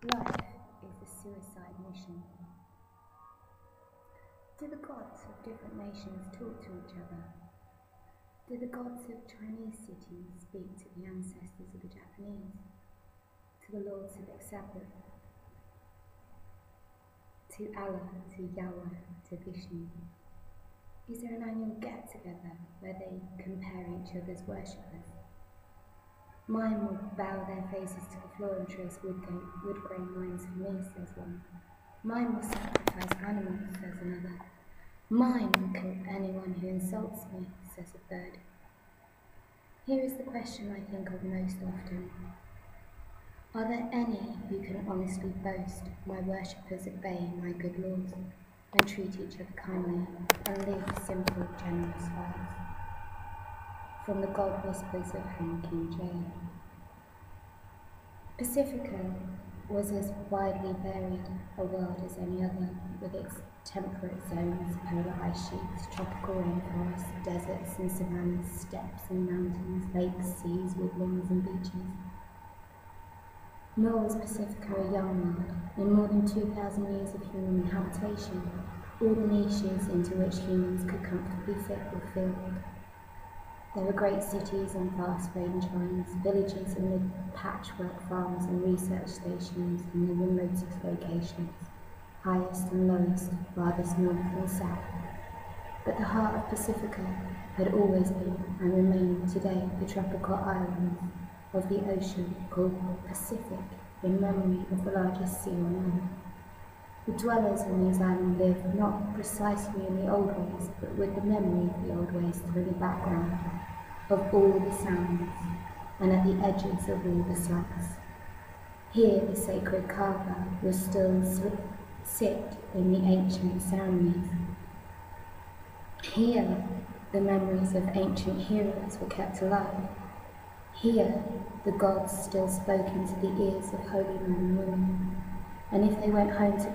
Life is a suicide mission. Do the gods of different nations talk to each other? Do the gods of Chinese cities speak to the ancestors of the Japanese? To the lords of Sabbath? To Allah, to Yahweh, to Vishnu? Is there an annual get-together where they compare each other's worshippers? Mine will bow their faces to the floor and trace wood-grain lines for me, says one. Mine will sacrifice animals, says another. Mine will kill anyone who insults me, says a third. Here is the question I think of most often. Are there any who can honestly boast, my worshippers obey my good laws, and treat each other kindly, and live simple, generous lives? From the God Whispers of Hanky J. Pacifica was as widely varied a world as any other, with its temperate zones, polar ice sheets, tropical rainforests, deserts and savannas, steppes and mountains, lakes, seas, woodlands and beaches. Nor was Pacifica a young world. In more than 2,000 years of human habitation, all the niches into which humans could comfortably fit were filled. There were great cities and vast range lines, villages amid patchwork farms and research stations in the remotest locations, highest and lowest, farthest north and south. But the heart of Pacifica had always been, and remained today, the tropical islands of the ocean called Pacific, in memory of the largest sea on earth. The dwellers on these islands lived not precisely in the old ways, but with the memory of the old ways through the background of all the sounds, and at the edges of all the sights. Here the sacred Kaaba was still sit in the ancient ceremonies. Here the memories of ancient heroes were kept alive. Here the gods still spoke into the ears of holy men and women. And if they went home to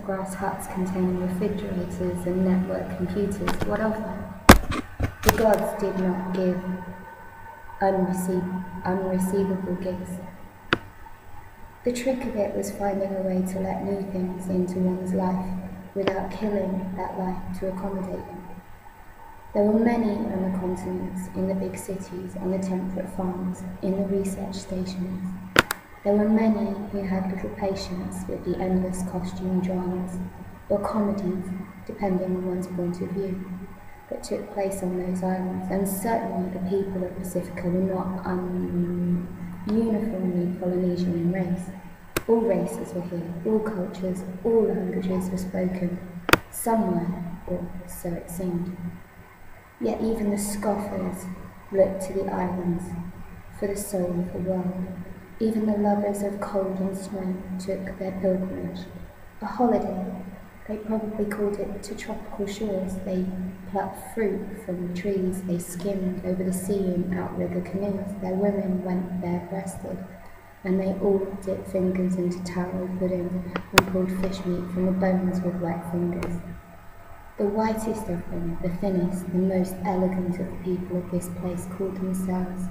grass huts containing refrigerators and network computers, what of them? The gods did not give unreceivable gifts. The trick of it was finding a way to let new things into one's life without killing that life to accommodate them. There were many on the continents, in the big cities, on the temperate farms, in the research stations. There were many who had little patience with the endless costume dramas, or comedies, depending on one's point of view, that took place on those islands, and certainly the people of Pacifica were not uniformly Polynesian in race. All races were here, all cultures, all languages were spoken, somewhere, or so it seemed. Yet even the scoffers looked to the islands for the soul of the world. Even the lovers of cold and snow took their pilgrimage, a holiday. They probably called it to tropical shores. They plucked fruit from the trees. They skimmed over the sea in outrigger canoes. Their women went bare-breasted, and they all dipped fingers into taro pudding and pulled fish meat from the bones with wet fingers. The whitest of them, the thinnest, the most elegant of the people of this place called themselves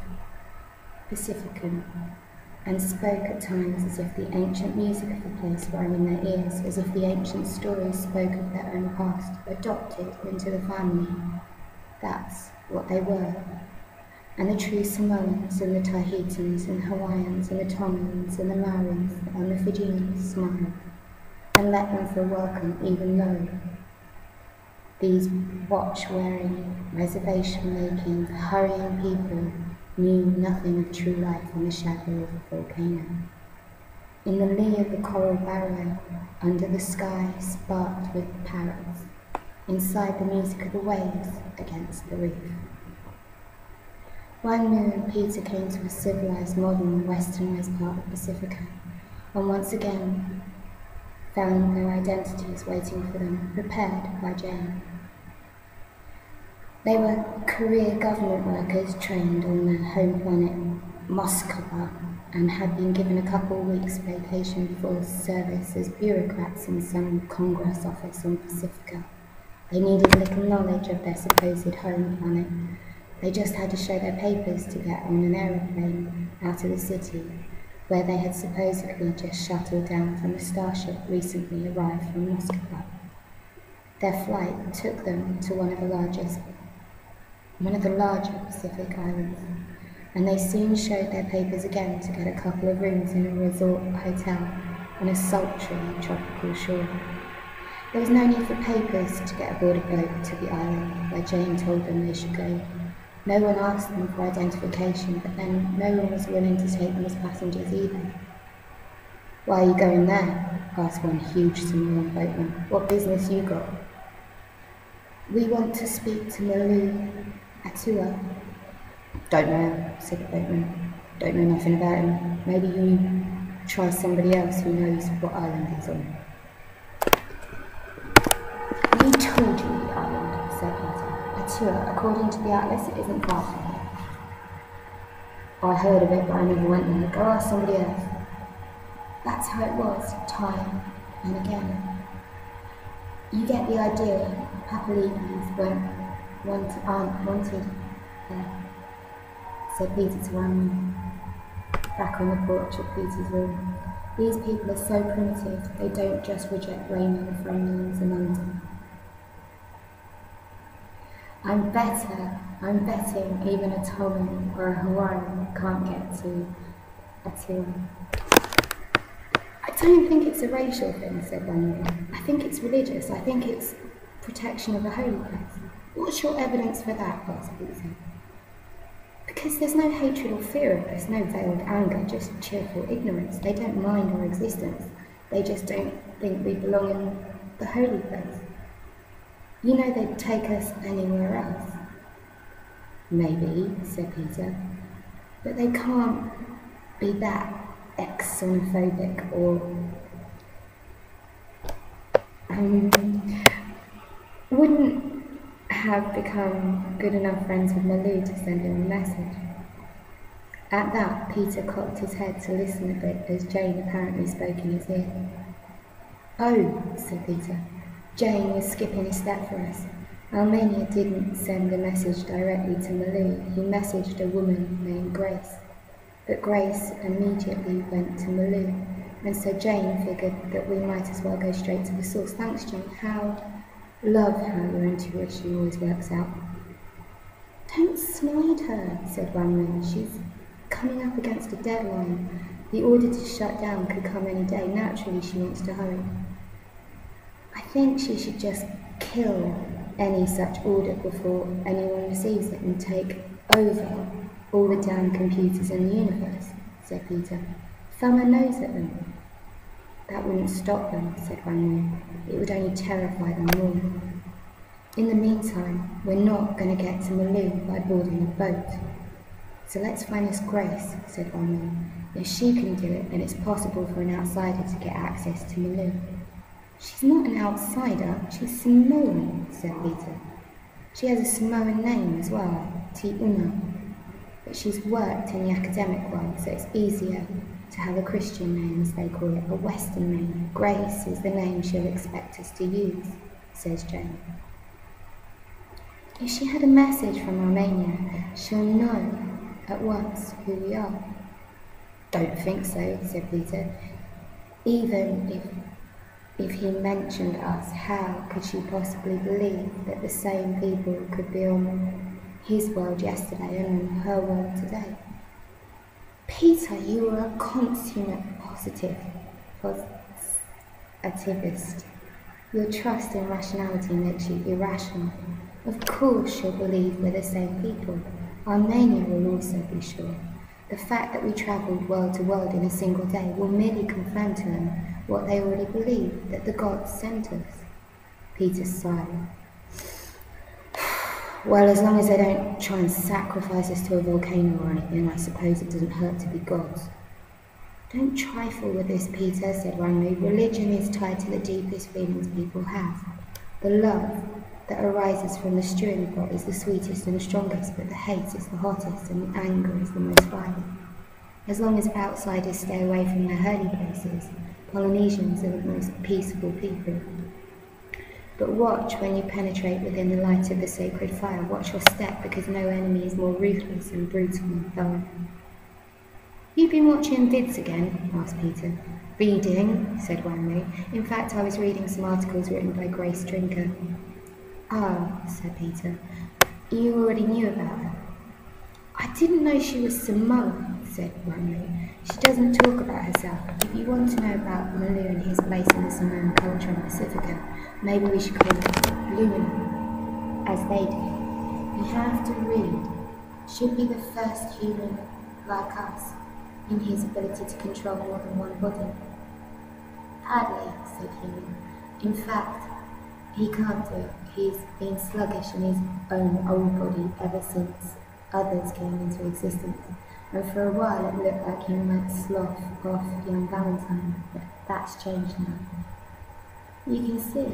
Pacifican, and spoke at times as if the ancient music of the place rang in their ears, as if the ancient stories spoke of their own past, adopted into the family. That's what they were. And the true Samoans and the Tahitians and Hawaiians and the Tongians and the Maoris and the Fijians smiled and let them feel welcome, even though these watch-wearing, reservation-making, hurrying people knew nothing of true life in the shadow of a volcano. In the lee of the coral barrier, under the sky sparked with parrots, inside the music of the waves against the reef. Wang Mu and Peter came to a civilized, modern, westernized part of Pacifica, and once again found their identities waiting for them, prepared by Jane. They were career government workers trained on their home planet, Moskva, and had been given a couple of weeks' vacation before service as bureaucrats in some Congress office on Pacifica. They needed little knowledge of their supposed home planet. They just had to show their papers to get on an aeroplane out of the city, where they had supposedly just shuttled down from a starship recently arrived from Moscow. Their flight took them to one of the larger Pacific islands, and they soon showed their papers again to get a couple of rooms in a resort hotel on a sultry tropical shore. There was no need for papers to get aboard a boat to the island where Jane told them they should go. No one asked them for identification, but then no one was willing to take them as passengers either. "Why are you going there?" asked one huge Samoan boatman. "What business you got?" "We want to speak to Malu Atua." "Don't know," said the boatman. "Don't know nothing about him. Maybe you try somebody else who knows what island he's on." "We told you the island," said Peter. "Atua, according to the atlas, it isn't far from here." "I heard of it, but I never went there. Go ask somebody else." That's how it was, time and again. You get the idea. Papalides aren't wanted there, said Peter to Ryan, back on the porch of Peter's room. These people are so primitive, they don't just reject Raymond from names in London. I'm betting even a Tongan or a Hawaiian can't get to Atua. "I don't think it's a racial thing," said Ryan. "I think it's religious. I think it's protection of the holy place." "What's your evidence for that?" asked Peter. "Because there's no hatred or fear of us, no veiled anger, just cheerful ignorance. They don't mind our existence. They just don't think we belong in the holy place. You know they'd take us anywhere else." "Maybe," said Peter, "but they can't be that xenophobic or wouldn't have become good enough friends with Malu to send him a message." At that, Peter cocked his head to listen a bit as Jane apparently spoke in his ear. "Oh," said Peter, "Jane was skipping a step for us. Almania didn't send a message directly to Malu. He messaged a woman named Grace. But Grace immediately went to Malu, and so Jane figured that we might as well go straight to the source. Thanks, Jane. Love how your intuition always works out." "Don't snide her," said Ramlin. "She's coming up against a deadline. The order to shut down could come any day. Naturally, she wants to hurry." "I think she should just kill any such order before anyone receives it and take over all the damn computers in the universe," said Peter. "Thumb her nose at them." "That wouldn't stop them," said Ramlin. "It would only terrify them more. In the meantime, we're not going to get to Malu by boarding a boat. So let's find this Grace," said Ramlin. "If she can do it, then it's possible for an outsider to get access to Malu." "She's not an outsider, she's Samoan," said Peter. "She has a Samoan name as well, Ti'una. But she's worked in the academic world, so it's easier to have a Christian name, as they call it, a Western name. Grace is the name she'll expect us to use," says Jane. "If she had a message from Romania, she'll know at once who we are." "Don't think so," said Peter. "Even if he mentioned us, how could she possibly believe that the same people could be on his world yesterday and on her world today?" "Peter, you are a consummate positivist. Your trust in rationality makes you irrational. Of course she'll believe we're the same people. Armenia will also be sure. The fact that we travelled world to world in a single day will merely confirm to them what they already believe, that the gods sent us." Peter sighed. "Well, as long as they don't try and sacrifice us to a volcano or anything, I suppose it doesn't hurt to be gods." "Don't trifle with this, Peter," said Ranulph. "Religion is tied to the deepest feelings people have. The love that arises from the stewing pot is the sweetest and the strongest, but the hate is the hottest and the anger is the most violent. As long as outsiders stay away from their holy places, Polynesians are the most peaceable people. But watch when you penetrate within the light of the sacred fire. Watch your step, because no enemy is more ruthless and brutal than thorough." You've been watching vids again? Asked Peter. Reading, said Wanley. In fact, I was reading some articles written by Grace Drinker. Ah, said Peter. You already knew about her. I didn't know she was Samoan, said Wanley. She doesn't talk about herself. If you want to know about Malu and his place in the Samoan culture in Pacifica, maybe we should call her Lumina, as they do. You have to read. She'd be the first human like us, in his ability to control more than one body. Hardly, said Human. In fact, he can't do it. He's been sluggish in his own old body ever since others came into existence, and for a while it looked like he might slough off young Valentine, but that's changed now. You can see,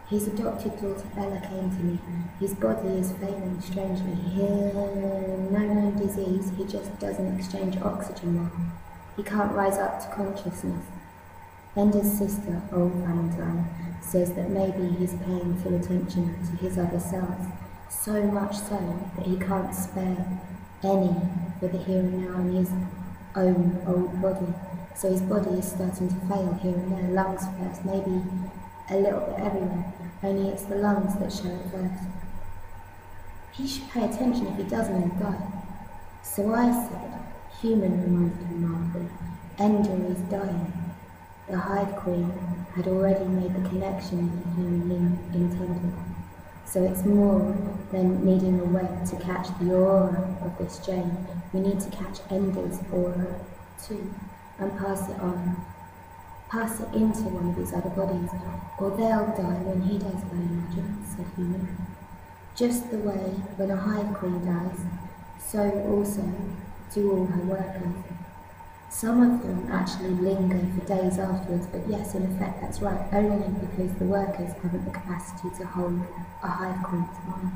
his adopted daughter Ella came to me. His body is failing strangely. No known disease, he just doesn't exchange oxygen well. He can't rise up to consciousness. Ender's sister, old Valentine, says that maybe he's paying full attention to his other selves, so much so that he can't spare any for the here and now in his own old body. So his body is starting to fail here and there, lungs first, maybe a little bit everywhere, only it's the lungs that show it first. He should pay attention. If he doesn't, he'll die. So I said, Human reminded him mildly, Ender is dying. The Hive Queen had already made the connection that Human intended. So it's more than needing a web to catch the aura of this gem. We need to catch Ender's aura too, and pass it on. Pass it into one of his other bodies, or they'll die when he does, I imagine, said Human. Just the way when a Hive Queen dies, so also do all her workers. Some of them actually linger for days afterwards, but yes, in effect that's right, only because the workers haven't the capacity to hold a Hive Queen's mind.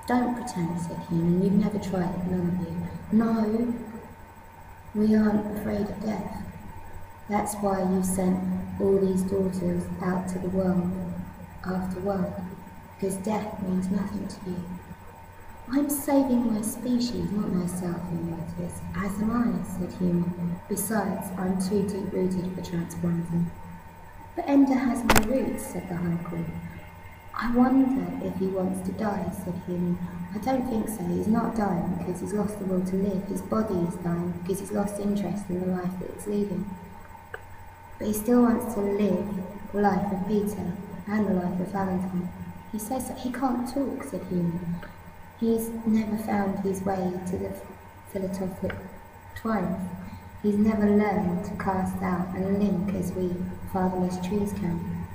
Don't pretend, said Human, you've never tried it, none of you. No, we aren't afraid of death. That's why you sent all these daughters out to the world after world, because death means nothing to you. I'm saving my species, not myself, you notice. As am I, said Human. Besides, I'm too deep-rooted for transplanting. But Ender has no roots, said the Hive Queen. I wonder if he wants to die, said Human. I don't think so. He's not dying because he's lost the will to live. His body is dying because he's lost interest in the life that it's leading. But he still wants to live the life of Peter and the life of Valentine. He says that he can't talk, said Human. He's never found his way to the philosophic twines. He's never learned to cast out and link as we fatherless trees can,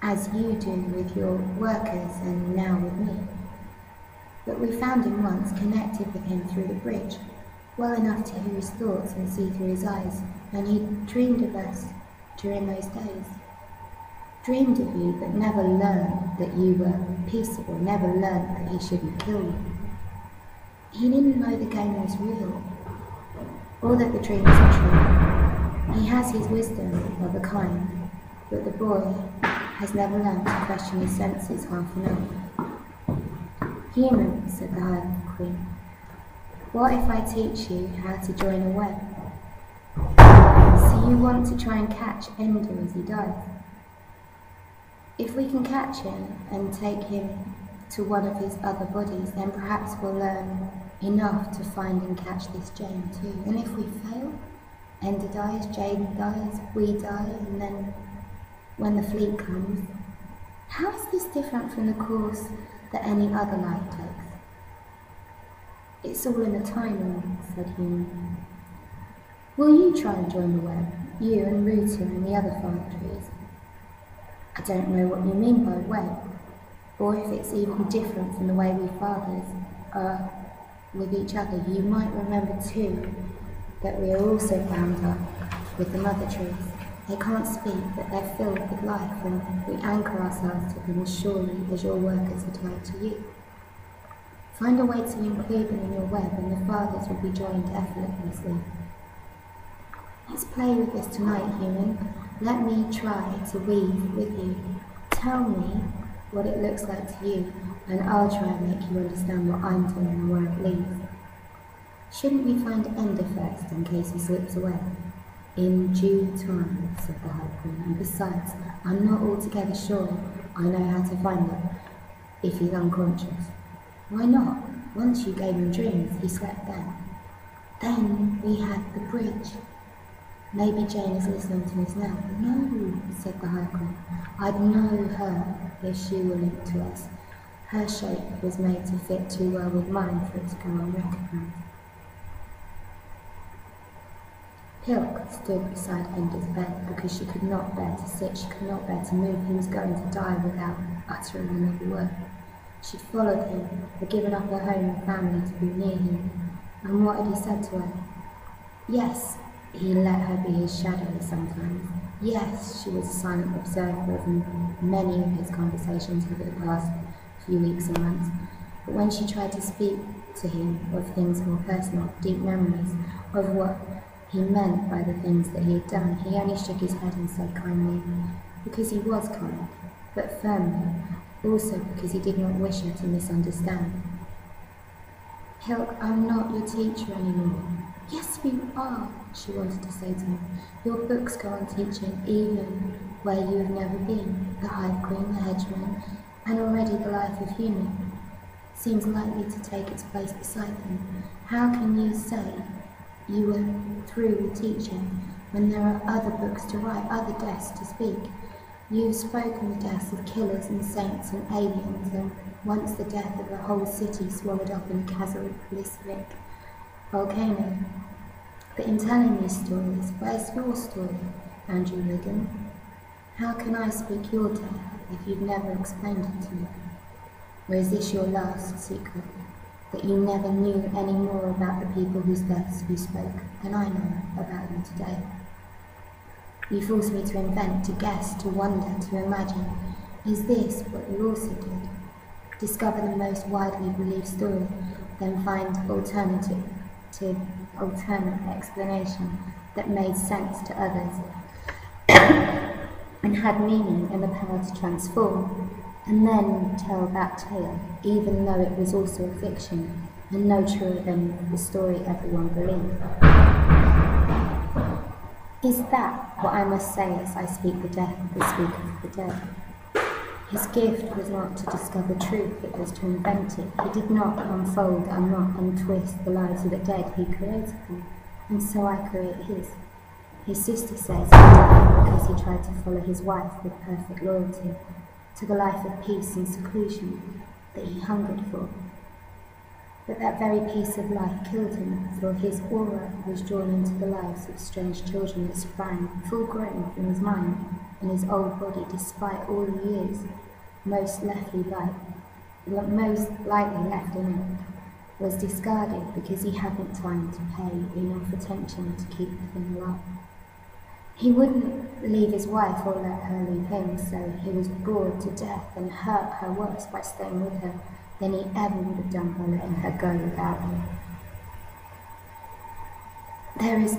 as you do with your workers and now with me. But we found him once, connected with him through the bridge, well enough to hear his thoughts and see through his eyes, and he dreamed of us during those days. Dreamed of you, but never learned that you were peaceable, never learned that he shouldn't kill you. He didn't know the game was real, or that the dreams are true. He has his wisdom of a kind, but the boy has never learned to question his senses half enough. Human, said the Hive Queen, what if I teach you how to join a web? So you want to try and catch Ender as he dies? If we can catch him and take him to one of his other bodies, then perhaps we'll learn enough to find and catch this Jane too. And if we fail, Ender dies, Jane dies, we die, and then when the fleet comes, how is this different from the course that any other life takes? It's all in the timing, said Human. Will you try and join the web, you and Ruta and the other father trees? I don't know what you mean by web, or if it's even different from the way we fathers are with each other. You might remember too that we are also bound up with the mother trees. They can't speak, but they're filled with life, and we anchor ourselves to them as surely as your workers are tied to you. Find a way to include them in your web, and the fathers will be joined effortlessly. Let's play with this tonight, Human. Let me try to weave with you. Tell me what it looks like to you, and I'll try and make you understand what I'm doing and where it leads. Shouldn't we find Ender first in case he slips away? In due time, said the High Queen, and besides, I'm not altogether sure I know how to find him if he's unconscious. Why not? Once you gave him dreams, he slept then. Then we had the bridge. Maybe Jane is listening to us now. No, said the High Queen. I'd know her if she were linked to us. Her shape was made to fit too well with mine for it to go unrecognised. Pilk stood beside Ender's bed because she could not bear to sit, she could not bear to move. He was going to die without uttering another word. She'd followed him, had given up her home and family to be near him. And what had he said to her? Yes, he let her be his shadow sometimes. Yes, she was a silent observer of many of his conversations over the past few weeks and months. But when she tried to speak to him of things more personal, deep memories, of what he meant by the things that he had done, he only shook his head and said kindly, because he was kind, but firmly, also because he did not wish her to misunderstand. Pilk, I'm not your teacher anymore. Yes, you are, she wanted to say to him. Your books go on teaching even where you have never been, the Hive Queen, the Hedgeman, and already the life of human seems likely to take its place beside them. How can you say you were through with teaching when there are other books to write, other deaths to speak? You've spoken the deaths of killers and saints and aliens, and once the death of a whole city swallowed up in a cataclysmic volcano. But in telling these stories, where's your story, Andrew Wigan? How can I speak your death if you've never explained it to me? Or is this your last secret, that you never knew any more about the people whose deaths you spoke than I know about them today? You force me to invent, to guess, to wonder, to imagine. Is this what you also did? Discover the most widely believed story, then find alternate explanation that made sense to others and had meaning and the power to transform, and then tell that tale, even though it was also a fiction and no truer than the story everyone believed. Is that what I must say as I speak the death of the speaker of the dead? His gift was not to discover truth, it was to invent it. He did not unfold, unknot, untwist the lives of the dead, he created them, and so I create his. His sister says he died because he tried to follow his wife with perfect loyalty to the life of peace and seclusion that he hungered for. But that very piece of life killed him, for his aura was drawn into the lives of strange children that sprang, full grown, from his mind and his old body, despite all the years most likely left in it, was discarded because he hadn't time to pay enough attention to keep the thing alive. He wouldn't leave his wife or let her leave him, so he was bored to death and hurt her worse by staying with her than he ever would have done by letting her go without him. There is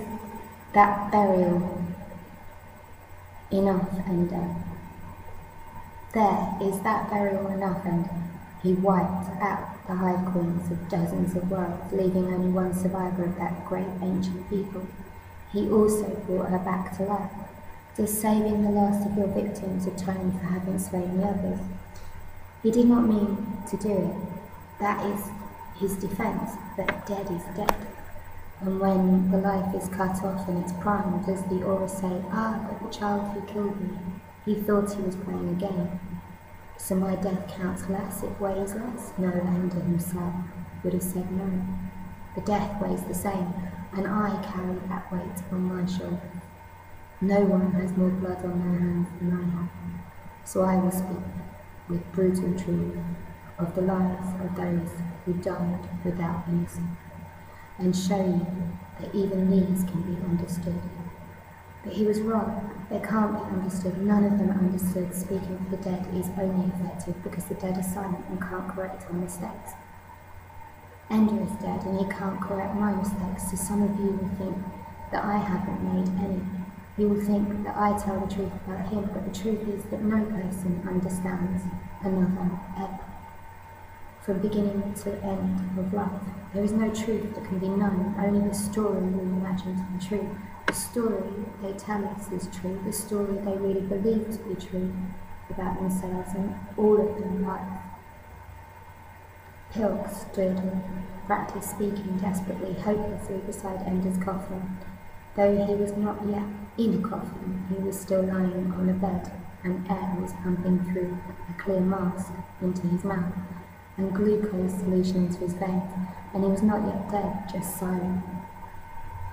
that burial enough, Ender. There is that burial enough, Ender. He wiped out the Hive Queens of dozens of worlds, leaving only one survivor of that great ancient people. He also brought her back to life. Does saving the last of your victims atone for having slain the others? He did not mean to do it. That is his defense, but dead is dead. And when the life is cut off in its prime, does the aura say, ah, but the child who killed me, he thought he was playing a game. So my death counts less, it weighs less? No, Ender himself would have said no. The death weighs the same, and I carry that weight on my shoulders. No one has more blood on their hands than I have, so I will speak with brutal truth of the lives of those who died without innocence, and show you that even these can be understood. But he was wrong. They can't be understood. None of them understood. Speaking for the dead is only effective because the dead are silent and can't correct our mistakes. Ender is dead and he can't correct my mistakes, so some of you will think that I haven't made any. You will think that I tell the truth about him, but the truth is that no person understands another ever. from beginning to end of life. There is no truth that can be known, only the story we imagine to be true. The story they tell us is true, the story they really believe to be true about themselves and all of their life. Pilk stood and practiced speaking desperately, hopelessly beside Ender's coffin. Though he was not yet in a coffin, he was still lying on a bed, and air was pumping through a clear mask into his mouth, and glucose solution into his veins, and he was not yet dead, just silent.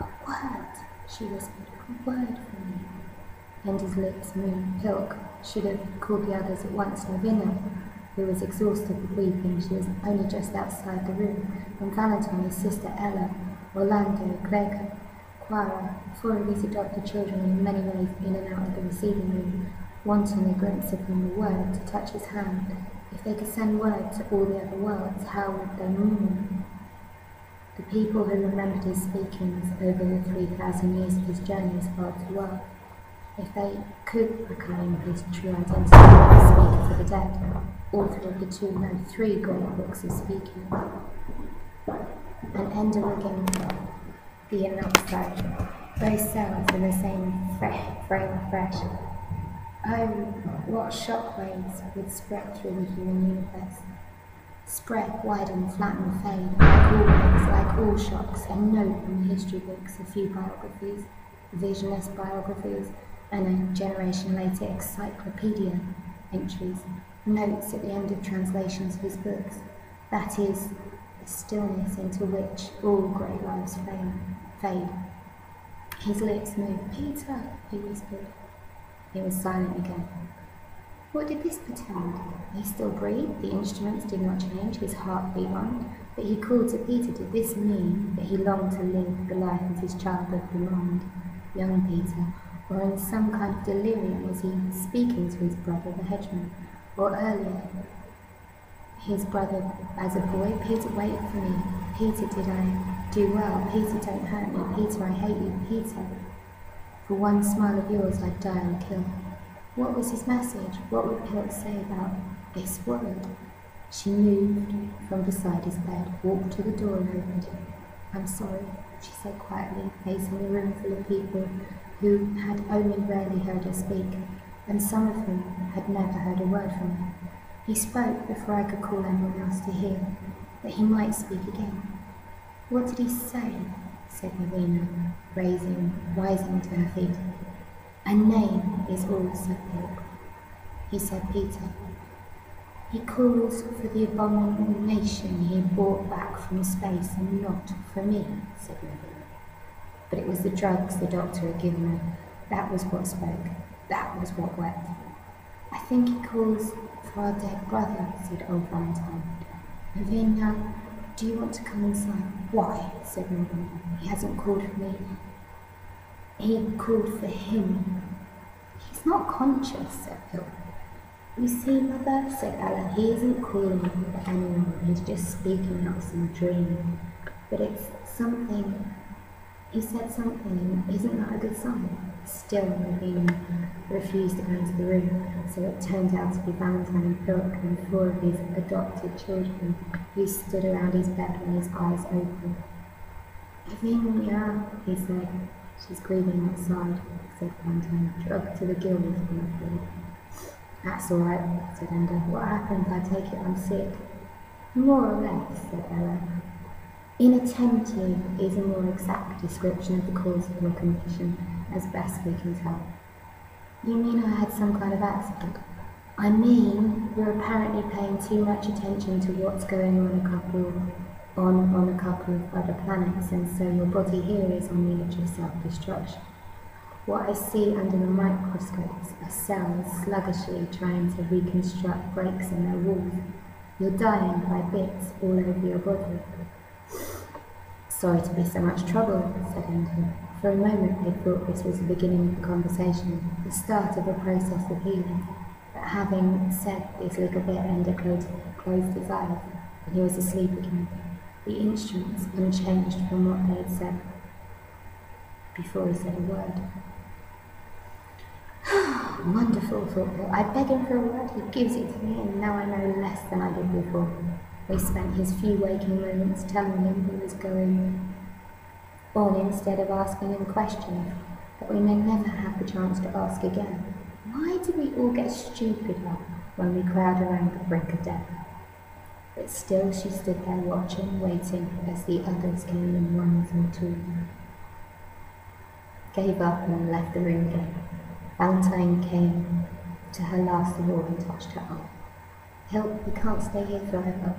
"A word," she whispered, "a word from me." Ender's lips moved. Pilk should have called the others at once. Lavina, who was exhausted with weeping, she was only just outside the room, and Valentine, his sister Ella, Orlando, Gregor, Quara, 4 of his adopted children in many ways in and out of the receiving room, wanting a glimpse of him, a word, to touch his hand. If they could send word to all the other worlds, how would they mourn? The people who remembered his speakings over the 3,000 years of his journeys world to world, if they could proclaim his true identity as speaker for the dead, author of the 3 great books of speaking, and Ender again, the upside, both cells in the same frame of flesh. Oh, what shockwaves would spread through the human universe. Spread, widen, flatten, fade, like all waves, like all shocks, a note in the history books, a few biographies, visionless biographies, and a generation later encyclopedia entries, notes at the end of translations of his books. That is the stillness into which all great lives fade. His lips moved. "Peter," he whispered. He was silent again. What did this portend? He still breathed, the instruments did not change, his heart beat on, but he called to Peter. Did this mean that he longed to live the life of his child of the mind, young Peter, or in some kind of delirium was he speaking to his brother, the hedgeman, or earlier, his brother as a boy? "Peter, wait for me. Peter, did I do well? Peter, don't hurt me. Peter, I hate you. Peter, for one smile of yours I'd die or kill." What was his message? What would Pilk say about this word? She moved from beside his bed, walked to the door and opened it. "I'm sorry," she said quietly, facing a room full of people who had only rarely heard her speak, and some of whom had never heard a word from her. He spoke before I could call anyone else to hear, that he might speak again. "What did he say?" said Lavina, rising to her feet. "A name is all," said Pilk. He said Peter. "He calls for the abomination he brought back from space and not for me," said Lavina. But it was the drugs the doctor had given her. That was what spoke. That was what wept. "I think he calls for our dead brother," said old Valentine. "Lavina, do you want to come inside?" "Why?" said Lavina. "He hasn't called for me. He called for him." "He's not conscious," said Pilk. "You see, Mother," said Ella, "he isn't calling for anyone. He's just speaking out some dream. But it's something. He said something, and isn't that a good sign?" Still, Lavina refused to go into the room, so it turned out to be Valentine and Pilk and 4 of his adopted children who stood around his bed with his eyes open. "Lavina," he said. "She's grieving outside," said Valentine, drugged to the gills on the floor. "That's all right," said Ender. "What happened? I take it I'm sick." "More or less," said Ella. "Inattentive is a more exact description of the cause of your condition, as best we can tell." "You mean I had some kind of accident?" "I mean, you're apparently paying too much attention to what's going on a couple of other planets, and so your body here is on the edge of self-destruction. What I see under the microscopes are cells sluggishly trying to reconstruct breaks in their walls. You're dying by bits all over your body." "Sorry to be so much trouble," said Ender. For a moment they thought this was the beginning of the conversation, the start of a process of healing. But having said this little bit, Ender closed his eyes, and he was asleep again. The instruments unchanged from what they had said before he said a word. "Wonderful," thought Bill. "I beg him for a word, he gives it to me, and now I know less than I did before." We spent his few waking moments telling him he was going on instead of asking him questions that we may never have the chance to ask again. Why do we all get stupid when we crowd around the brink of death? But still she stood there watching, waiting as the others came in ones and twos. Gave up and left the room again. Valentine came to her last award and touched her arm. Help, we can't stay here forever.